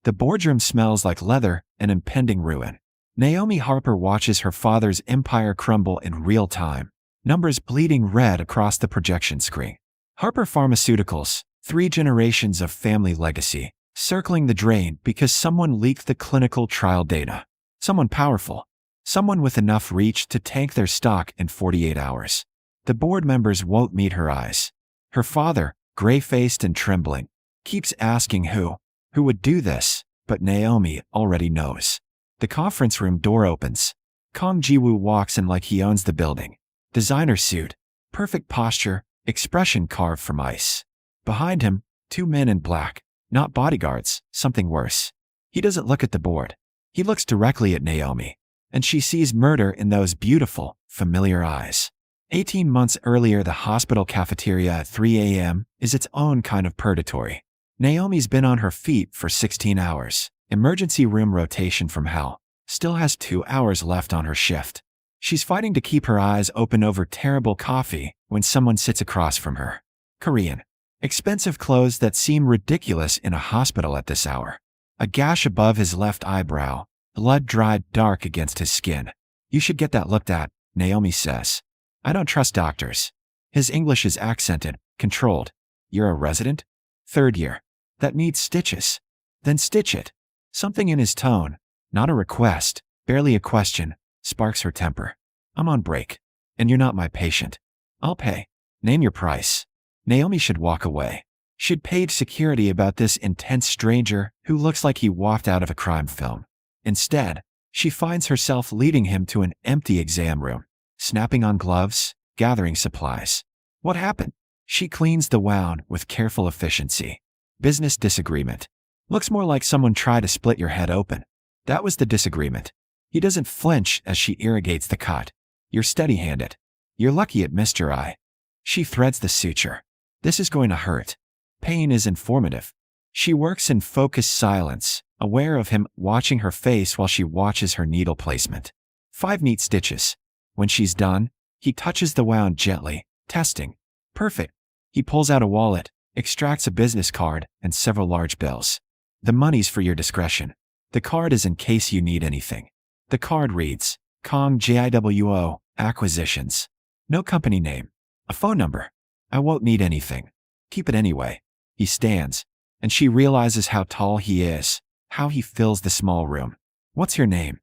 The boardroom smells like leather and impending ruin. Naomi Harper watches her father's empire crumble in real time, numbers bleeding red across the projection screen. Harper Pharmaceuticals, 3 generations of family legacy, circling the drain because someone leaked the clinical trial data. Someone powerful. Someone with enough reach to tank their stock in 48 hours. The board members won't meet her eyes. Her father, gray-faced and trembling, keeps asking who would do this, but Naomi already knows. The conference room door opens. Kong Ji-woo walks in like he owns the building. Designer suit, perfect posture, expression carved from ice. Behind him, 2 men in black, not bodyguards, something worse. He doesn't look at the board. He looks directly at Naomi, and she sees murder in those beautiful, familiar eyes. 18 months earlier, the hospital cafeteria at 3 a.m. is its own kind of purgatory. Naomi's been on her feet for 16 hours. Emergency room rotation from hell. Still has 2 hours left on her shift. She's fighting to keep her eyes open over terrible coffee when someone sits across from her. Korean. Expensive clothes that seem ridiculous in a hospital at this hour. A gash above his left eyebrow, blood dried dark against his skin. You should get that looked at, Naomi says. I don't trust doctors. His English is accented, controlled. You're a resident? 3rd year. That needs stitches. Then stitch it. Something in his tone, not a request, barely a question, sparks her temper. I'm on break. And you're not my patient. I'll pay. Name your price. Naomi should walk away. She'd paid security about this intense stranger who looks like he walked out of a crime film. Instead, she finds herself leading him to an empty exam room, snapping on gloves, gathering supplies. What happened? She cleans the wound with careful efficiency. Business disagreement. Looks more like someone tried to split your head open. That was the disagreement. He doesn't flinch as she irrigates the cut. You're steady-handed. You're lucky it missed your eye. She threads the suture. This is going to hurt. Pain is informative. She works in focused silence, aware of him watching her face while she watches her needle placement. 5 neat stitches. When she's done, he touches the wound gently, testing. Perfect. He pulls out a wallet, extracts a business card and several large bills. The money's for your discretion. The card is in case you need anything. The card reads, Kong JIWO, Acquisitions. No company name. A phone number. I won't need anything. Keep it anyway. He stands, and she realizes how tall he is, how he fills the small room. What's your name?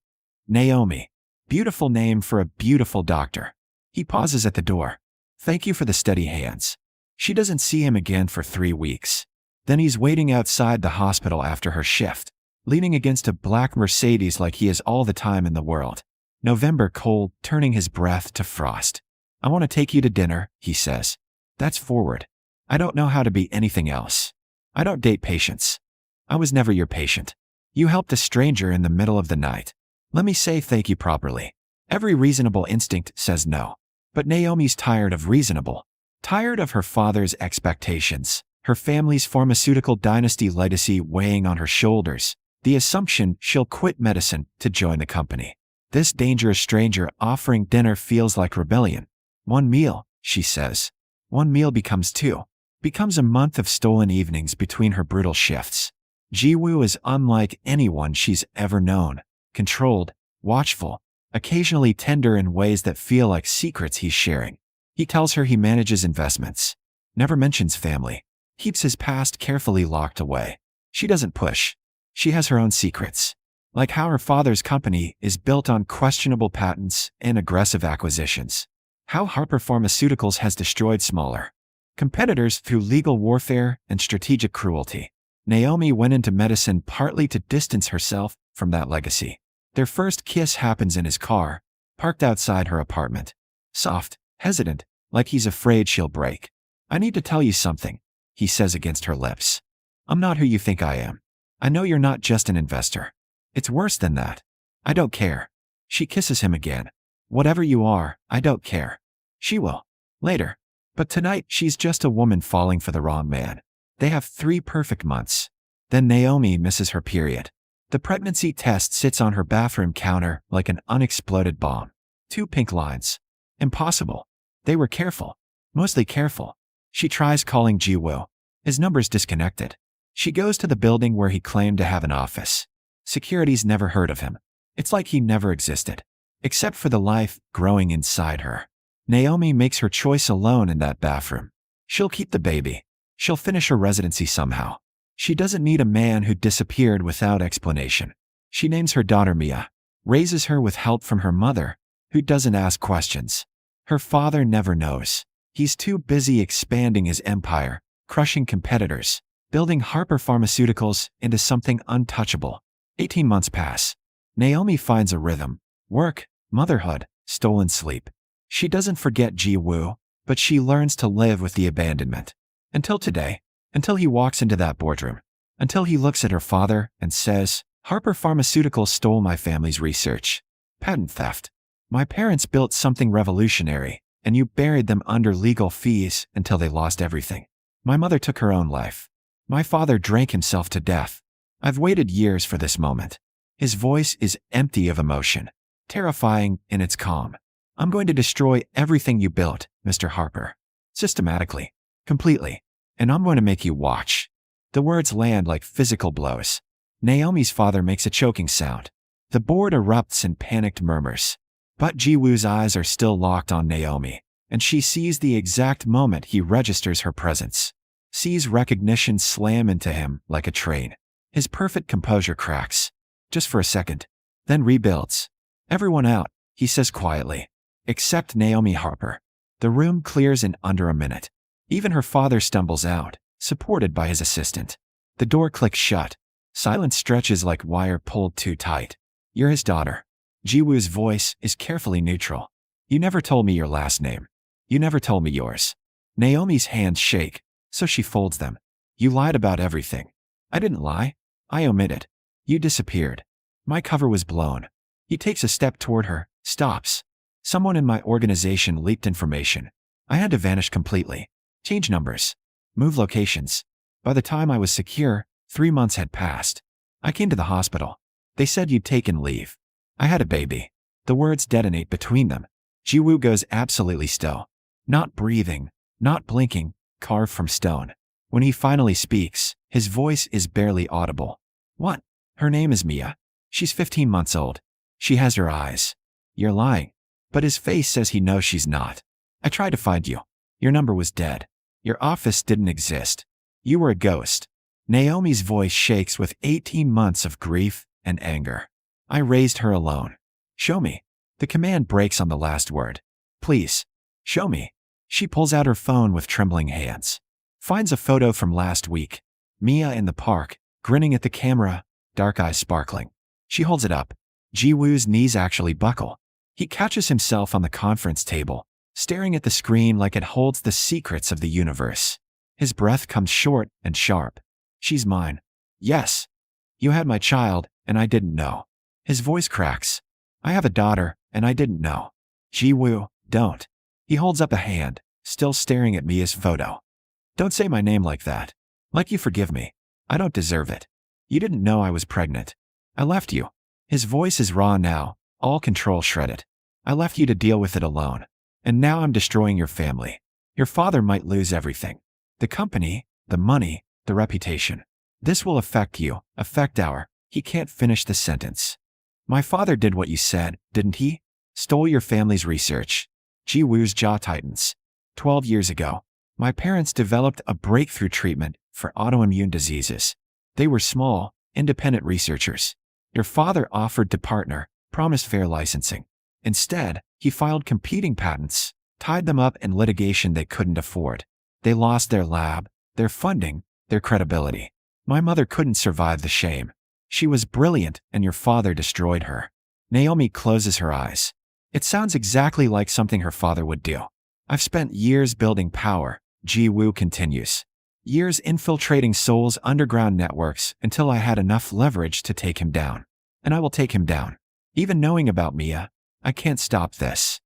Naomi. Beautiful name for a beautiful doctor. He pauses at the door. Thank you for the steady hands. She doesn't see him again for 3 weeks. Then he's waiting outside the hospital after her shift, leaning against a black Mercedes like he has all the time in the world. November cold, turning his breath to frost. I want to take you to dinner, he says. That's forward. I don't know how to be anything else. I don't date patients. I was never your patient. You helped a stranger in the middle of the night. Let me say thank you properly. Every reasonable instinct says no. But Naomi's tired of reasonable. Tired of her father's expectations, her family's pharmaceutical dynasty legacy weighing on her shoulders, the assumption she'll quit medicine to join the company. This dangerous stranger offering dinner feels like rebellion. 1 meal, she says. 1 meal becomes 2. Becomes a month of stolen evenings between her brutal shifts. Ji-woo is unlike anyone she's ever known. Controlled, watchful, occasionally tender in ways that feel like secrets he's sharing. He tells her he manages investments. Never mentions family. Keeps his past carefully locked away. She doesn't push. She has her own secrets. Like how her father's company is built on questionable patents and aggressive acquisitions. How Harper Pharmaceuticals has destroyed smaller competitors through legal warfare and strategic cruelty. Naomi went into medicine partly to distance herself from that legacy. Their first kiss happens in his car, parked outside her apartment. Soft, hesitant, like he's afraid she'll break. I need to tell you something, he says against her lips. I'm not who you think I am. I know you're not just an investor. It's worse than that. I don't care. She kisses him again. Whatever you are, I don't care. She will. Later. But tonight she's just a woman falling for the wrong man. They have 3 perfect months. Then Naomi misses her period. The pregnancy test sits on her bathroom counter like an unexploded bomb. 2 pink lines. Impossible. They were careful. Mostly careful. She tries calling Ji-woo. His number's disconnected. She goes to the building where he claimed to have an office. Security's never heard of him. It's like he never existed, except for the life growing inside her. Naomi makes her choice alone in that bathroom. She'll keep the baby. She'll finish her residency somehow. She doesn't need a man who disappeared without explanation. She names her daughter Mia, raises her with help from her mother, who doesn't ask questions. Her father never knows. He's too busy expanding his empire, crushing competitors, building Harper Pharmaceuticals into something untouchable. 18 months pass. Naomi finds a rhythm: work, motherhood, stolen sleep. She doesn't forget Ji-woo, but she learns to live with the abandonment. Until today, until he walks into that boardroom, until he looks at her father and says, "Harper Pharmaceuticals stole my family's research. Patent theft. My parents built something revolutionary, and you buried them under legal fees until they lost everything. My mother took her own life. My father drank himself to death. I've waited years for this moment." His voice is empty of emotion, terrifying in its calm. "I'm going to destroy everything you built, Mr. Harper. Systematically. Completely. And I'm going to make you watch." The words land like physical blows. Naomi's father makes a choking sound. The board erupts in panicked murmurs. But Ji-woo's eyes are still locked on Naomi, and she sees the exact moment he registers her presence. Sees recognition slam into him like a train. His perfect composure cracks. Just for a second. Then rebuilds. "Everyone out," he says quietly. "Except Naomi Harper." The room clears in under a minute. Even her father stumbles out, supported by his assistant. The door clicks shut. Silence stretches like wire pulled too tight. "You're his daughter." Ji-woo's voice is carefully neutral. "You never told me your last name. You never told me yours." Naomi's hands shake, so she folds them. "You lied about everything." "I didn't lie. I omitted. You disappeared. My cover was blown." He takes a step toward her, stops. "Someone in my organization leaked information. I had to vanish completely. Change numbers. Move locations. By the time I was secure, 3 months had passed. I came to the hospital. They said you'd taken leave. I had a baby." The words detonate between them. Ji-woo goes absolutely still. Not breathing, not blinking, carved from stone. When he finally speaks, his voice is barely audible. "What? Her name is Mia. She's 15 months old. She has her eyes." "You're lying." But his face says he knows she's not. "I tried to find you. Your number was dead. Your office didn't exist. You were a ghost." Naomi's voice shakes with 18 months of grief and anger. "I raised her alone. Show me." The command breaks on the last word. "Please, show me." She pulls out her phone with trembling hands. Finds a photo from last week. Mia in the park, grinning at the camera, dark eyes sparkling. She holds it up. Ji-woo's knees actually buckle. He catches himself on the conference table, staring at the screen like it holds the secrets of the universe. His breath comes short and sharp. "She's mine." "Yes. You had my child, and I didn't know." His voice cracks. "I have a daughter, and I didn't know." "Ji-woo, don't." He holds up a hand, still staring at Mia's photo. "Don't say my name like that. Like you forgive me. I don't deserve it. You didn't know I was pregnant. I left you." His voice is raw now, all control shredded. "I left you to deal with it alone. And now I'm destroying your family. Your father might lose everything. The company, the money, the reputation. This will affect you, affect our—" He can't finish the sentence. "My father did what you said, didn't he? Stole your family's research." Ji-woo's jaw tightens. 12 years ago, my parents developed a breakthrough treatment for autoimmune diseases. They were small, independent researchers. Your father offered to partner, promised fair licensing. Instead, he filed competing patents, tied them up in litigation they couldn't afford. They lost their lab, their funding, their credibility. My mother couldn't survive the shame. She was brilliant, and your father destroyed her." Naomi closes her eyes. It sounds exactly like something her father would do. "I've spent years building power," Ji-woo continues. "Years infiltrating Seoul's underground networks until I had enough leverage to take him down. And I will take him down. Even knowing about Mia, I can't stop this."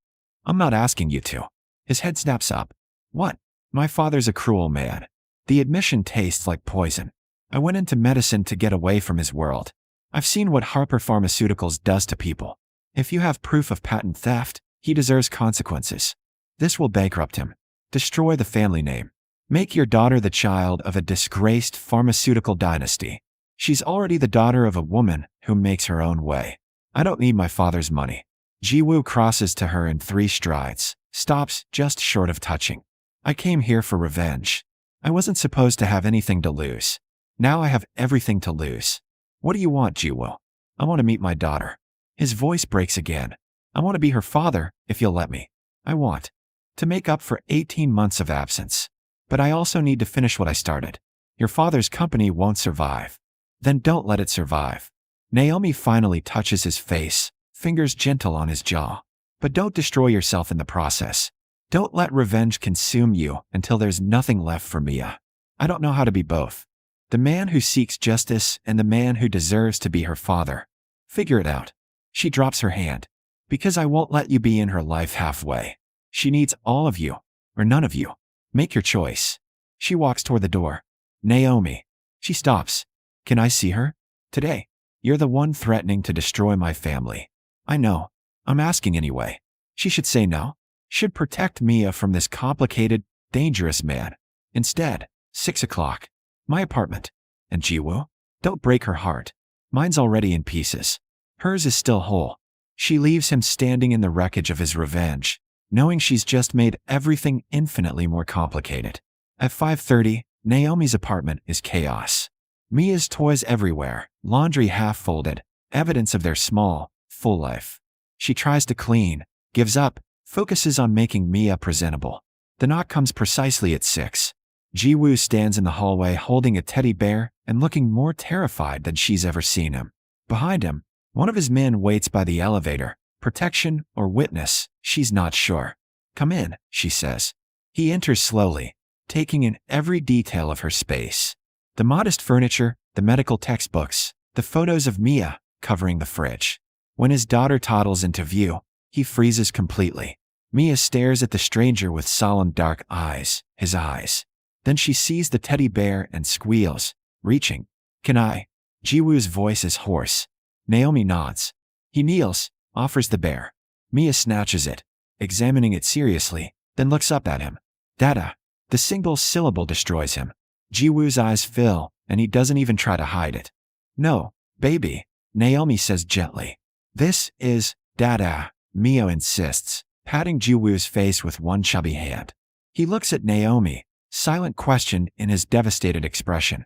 "I'm not asking you to." His head snaps up. "What?" "My father's a cruel man. The admission tastes like poison. I went into medicine to get away from his world. I've seen what Harper Pharmaceuticals does to people. If you have proof of patent theft, he deserves consequences. This will bankrupt him, destroy the family name, Make your daughter the child of a disgraced pharmaceutical dynasty. She's already the daughter of a woman who makes her own way. I don't need my father's money. Jiwoo crosses to her in 3 strides, stops just short of touching. I came here for revenge. I wasn't supposed to have anything to lose. Now I have everything to lose. What do you want, Jiwoo? I want to meet my daughter. His voice breaks again. I want to be her father, if you'll let me. I want to make up for 18 months of absence. But I also need to finish what I started. Your father's company won't survive. Then don't let it survive. Naomi finally touches his face, fingers gentle on his jaw. But don't destroy yourself in the process. Don't let revenge consume you until there's nothing left for Mia. I don't know how to be both. The man who seeks justice and the man who deserves to be her father. Figure it out. She drops her hand. Because I won't let you be in her life halfway. She needs all of you, or none of you. Make your choice. She walks toward the door. Naomi. She stops. Can I see her? Today. You're the one threatening to destroy my family. I know. I'm asking anyway. She should say no. Should protect Mia from this complicated, dangerous man. Instead, 6 o'clock. My apartment. And Jiwoo? Don't break her heart. Mine's already in pieces. Hers is still whole. She leaves him standing in the wreckage of his revenge, knowing she's just made everything infinitely more complicated. At 5:30, Naomi's apartment is chaos. Mia's toys everywhere, laundry half-folded, evidence of their small, full life. She tries to clean, gives up, focuses on making Mia presentable. The knock comes precisely at 6. Jiwoo stands in the hallway holding a teddy bear and looking more terrified than she's ever seen him. Behind him, one of his men waits by the elevator. Protection or witness, she's not sure. Come in, she says. He enters slowly, taking in every detail of her space. The modest furniture, the medical textbooks, the photos of Mia covering the fridge. When his daughter toddles into view, he freezes completely. Mia stares at the stranger with solemn dark eyes, his eyes. Then she sees the teddy bear and squeals, reaching. Can I? Jiwoo's voice is hoarse. Naomi nods. He kneels, offers the bear. Mia snatches it, examining it seriously, then looks up at him. Dada. The single syllable destroys him. Jiwoo's eyes fill, and he doesn't even try to hide it. No, baby, Naomi says gently. This is Dada, Mia insists, patting Jiwoo's face with one chubby hand. He looks at Naomi, silent question in his devastated expression.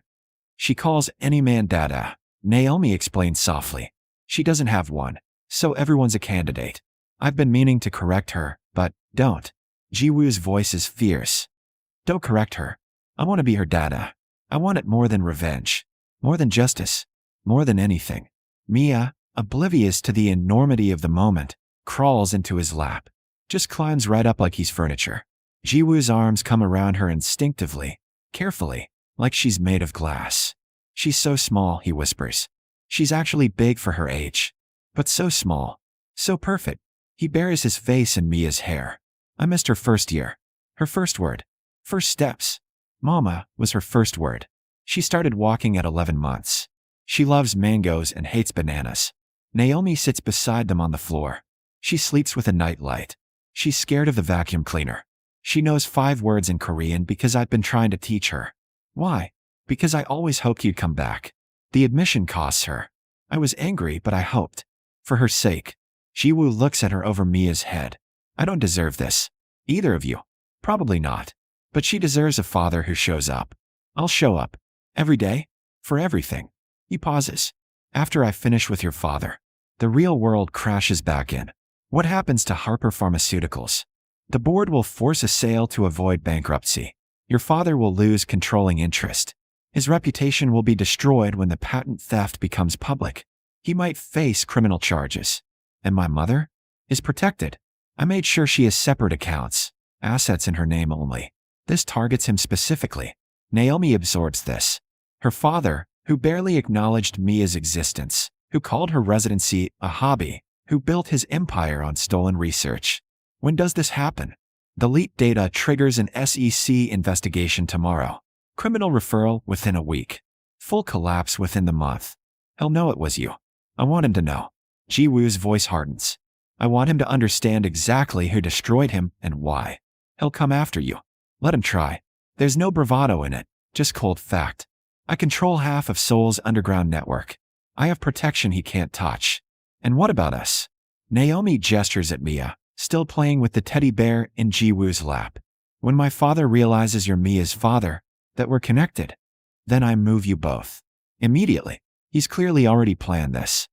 She calls any man Dada. Naomi explains softly. She doesn't have one, so everyone's a candidate. I've been meaning to correct her, but don't. Jiwoo's voice is fierce. Don't correct her. I want to be her Dada. I want it more than revenge, more than justice, more than anything. Mia, oblivious to the enormity of the moment, crawls into his lap. Just climbs right up like he's furniture. Jiwoo's arms come around her instinctively, carefully, like she's made of glass. She's so small, he whispers. She's actually big for her age. But so small. So perfect. He buries his face in Mia's hair. I missed her first year. Her first word. First steps. Mama was her first word. She started walking at 11 months. She loves mangoes and hates bananas. Naomi sits beside them on the floor. She sleeps with a nightlight. She's scared of the vacuum cleaner. She knows 5 words in Korean because I've been trying to teach her. Why? Because I always hoped you'd come back. The admission costs her. I was angry, but I hoped. For her sake. Jiwoo looks at her over Mia's head. I don't deserve this. Either of you. Probably not. But she deserves a father who shows up. I'll show up. Every day. For everything. He pauses. After I finish with your father. The real world crashes back in. What happens to Harper Pharmaceuticals? The board will force a sale to avoid bankruptcy. Your father will lose controlling interest. His reputation will be destroyed when the patent theft becomes public. He might face criminal charges. And my mother? Is protected. I made sure she has separate accounts, assets in her name only. This targets him specifically. Naomi absorbs this. Her father, who barely acknowledged Mia's existence, who called her residency a hobby, who built his empire on stolen research. When does this happen? The leaked data triggers an SEC investigation tomorrow. Criminal referral within a week. Full collapse within the month. He'll know it was you. I want him to know. Jiwoo's voice hardens. I want him to understand exactly who destroyed him and why. He'll come after you. Let him try. There's no bravado in it, just cold fact. I control half of Seoul's underground network. I have protection he can't touch. And what about us? Naomi gestures at Mia, still playing with the teddy bear in Ji-woo's lap. When my father realizes you're Mia's father, that we're connected, then I move you both. Immediately. He's clearly already planned this.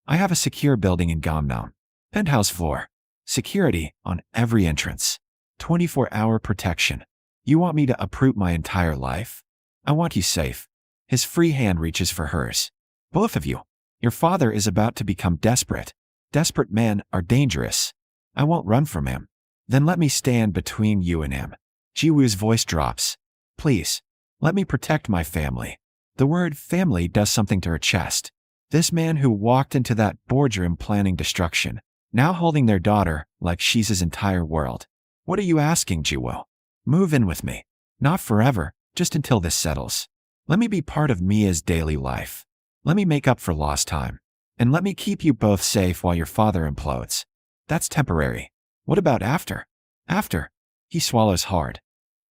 I have a secure building in Gangnam. Penthouse floor. Security on every entrance. 24-hour protection. You want me to uproot my entire life? I want you safe. His free hand reaches for hers. Both of you. Your father is about to become desperate. Desperate men are dangerous. I won't run from him. Then let me stand between you and him. Ji-woo's voice drops. Please, let me protect my family. The word family does something to her chest. This man who walked into that boardroom planning destruction, now holding their daughter like she's his entire world. What are you asking, Ji-woo? Move in with me. Not forever, just until this settles. Let me be part of Mia's daily life. Let me make up for lost time. And let me keep you both safe while your father implodes. That's temporary. What about after? After. He swallows hard.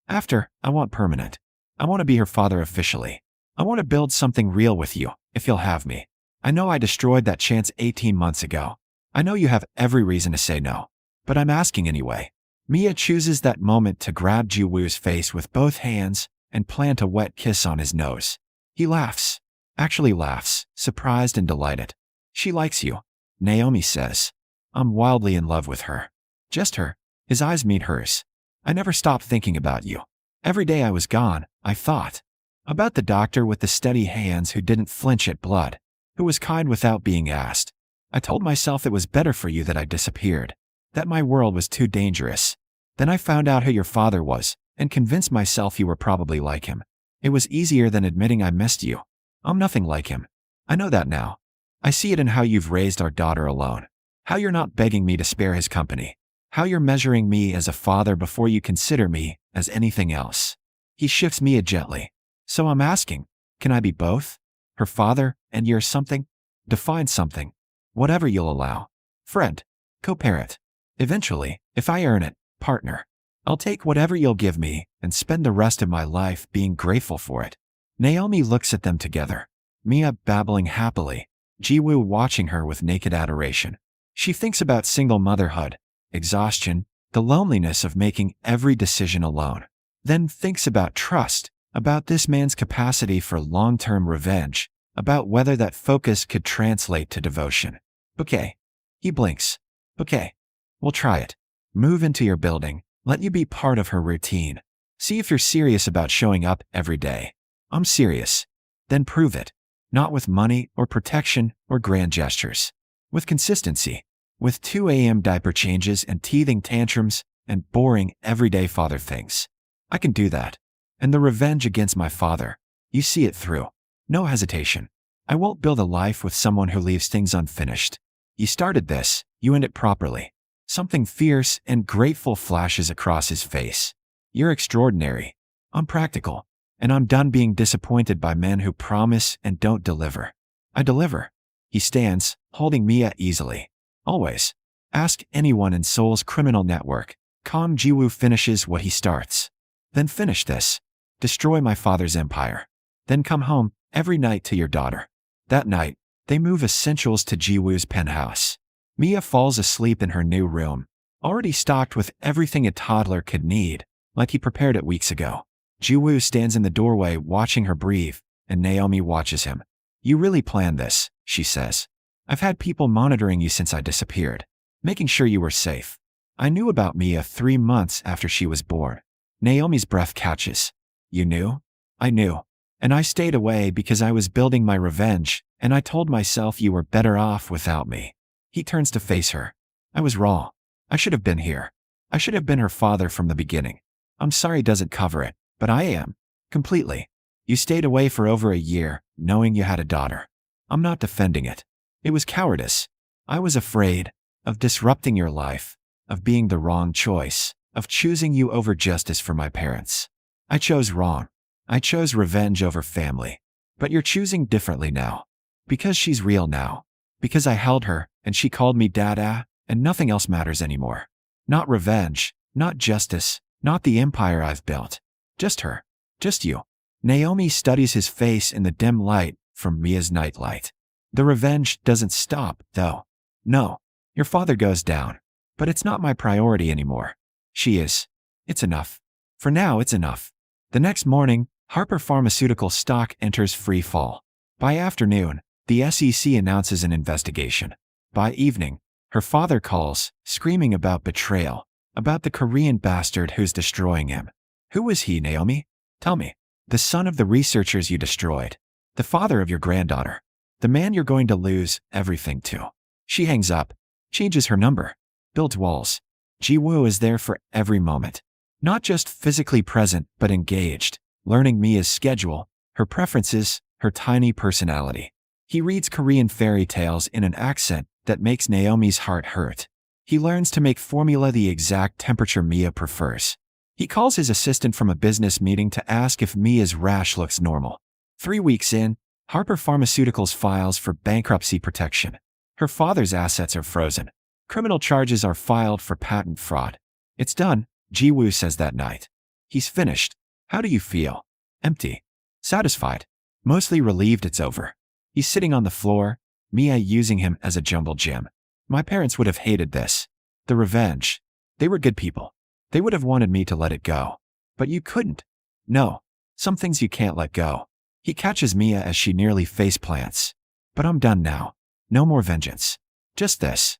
After, I want permanent. I want to be her father officially. I want to build something real with you, if you'll have me. I know I destroyed that chance 18 months ago. I know you have every reason to say no. But I'm asking anyway. Mia chooses that moment to grab Ji-woo's face with both hands and plant a wet kiss on his nose. He laughs. Actually laughs, surprised and delighted. She likes you, Naomi says. I'm wildly in love with her. Just her. His eyes meet hers. I never stopped thinking about you. Every day I was gone, I thought. About the doctor with the steady hands who didn't flinch at blood, who was kind without being asked. I told myself it was better for you that I disappeared, that my world was too dangerous. Then I found out who your father was, and convinced myself you were probably like him. It was easier than admitting I missed you. I'm nothing like him. I know that now. I see it in how you've raised our daughter alone. How you're not begging me to spare his company. How you're measuring me as a father before you consider me as anything else. He shifts Mia gently. So I'm asking, can I be both? Her father and you're something? Define something. Whatever you'll allow. Friend. Co-parent. Eventually, if I earn it, partner. I'll take whatever you'll give me and spend the rest of my life being grateful for it. Naomi looks at them together. Mia babbling happily. Ji-woo watching her with naked adoration. She thinks about single motherhood, exhaustion, the loneliness of making every decision alone. Then thinks about trust, about this man's capacity for long-term revenge, about whether that focus could translate to devotion. Okay. He blinks. Okay. We'll try it. Move into your building. Let you be part of her routine. See if you're serious about showing up every day. I'm serious. Then prove it. Not with money or protection or grand gestures. With consistency. With 2 a.m. diaper changes and teething tantrums and boring everyday father things. I can do that. And the revenge against my father. You see it through. No hesitation. I won't build a life with someone who leaves things unfinished. You started this, you end it properly. Something fierce and grateful flashes across his face. You're extraordinary. I'm practical. And I'm done being disappointed by men who promise and don't deliver. I deliver. He stands, holding Mia easily. Always. Ask anyone in Seoul's criminal network. Kang Ji-woo finishes what he starts. Then finish this. Destroy my father's empire. Then come home every night to your daughter. That night, they move essentials to Ji-woo's penthouse. Mia falls asleep in her new room, already stocked with everything a toddler could need, like he prepared it weeks ago. Ji-woo stands in the doorway watching her breathe, and Naomi watches him. You really planned this, she says. I've had people monitoring you since I disappeared, making sure you were safe. I knew about Mia 3 months after she was born. Naomi's breath catches. You knew? I knew. And I stayed away because I was building my revenge, and I told myself you were better off without me. He turns to face her. I was wrong. I should have been here. I should have been her father from the beginning. I'm sorry doesn't cover it, but I am. Completely. You stayed away for over a year, knowing you had a daughter. I'm not defending it. It was cowardice. I was afraid of disrupting your life, of being the wrong choice, of choosing you over justice for my parents. I chose wrong. I chose revenge over family. But you're choosing differently now. Because she's real now. Because I held her, and she called me Dada, and nothing else matters anymore. Not revenge, not justice, not the empire I've built. Just her. Just you. Naomi studies his face in the dim light from Mia's nightlight. The revenge doesn't stop, though. No. Your father goes down. But it's not my priority anymore. She is. It's enough. For now, it's enough. The next morning, Harper Pharmaceutical stock enters free fall. By afternoon, the SEC announces an investigation. By evening, her father calls, screaming about betrayal, about the Korean bastard who's destroying him. Who was he, Naomi? Tell me. The son of the researchers you destroyed. The father of your granddaughter. The man you're going to lose everything to. She hangs up, changes her number, builds walls. Ji-woo is there for every moment. Not just physically present, but engaged, learning Mia's schedule, her preferences, her tiny personality. He reads Korean fairy tales in an accent that makes Naomi's heart hurt. He learns to make formula the exact temperature Mia prefers. He calls his assistant from a business meeting to ask if Mia's rash looks normal. 3 weeks in, Harper Pharmaceuticals files for bankruptcy protection. Her father's assets are frozen. Criminal charges are filed for patent fraud. It's done, Ji-woo says that night. He's finished. How do you feel? Empty. Satisfied. Mostly relieved it's over. He's sitting on the floor, Mia using him as a jumble gym. My parents would have hated this. The revenge. They were good people. They would have wanted me to let it go. But you couldn't. No. Some things you can't let go. He catches Mia as she nearly faceplants. But I'm done now. No more vengeance. Just this.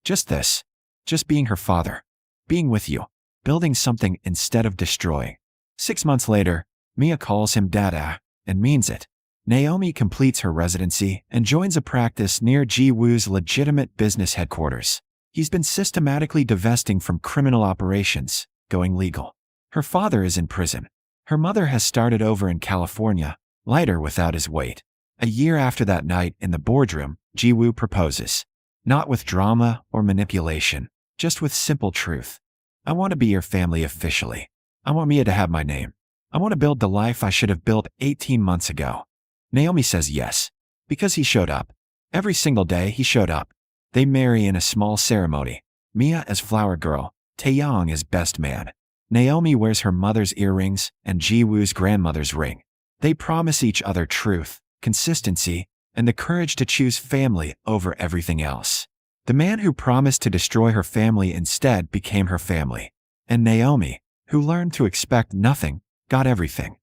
Just this. Just being her father. Being with you. Building something instead of destroying. 6 months later, Mia calls him Dada, and means it. Naomi completes her residency and joins a practice near Ji-woo's legitimate business headquarters. He's been systematically divesting from criminal operations, going legal. Her father is in prison. Her mother has started over in California, lighter without his weight. A year after that night in the boardroom, Ji-woo proposes. Not with drama or manipulation, just with simple truth. I want to be your family officially. I want Mia to have my name. I want to build the life I should have built 18 months ago. Naomi says yes, because he showed up. Every single day he showed up. They marry in a small ceremony. Mia as flower girl, Taeyong as best man. Naomi wears her mother's earrings and Ji-woo's grandmother's ring. They promise each other truth, consistency, and the courage to choose family over everything else. The man who promised to destroy her family instead became her family. And Naomi, who learned to expect nothing, got everything.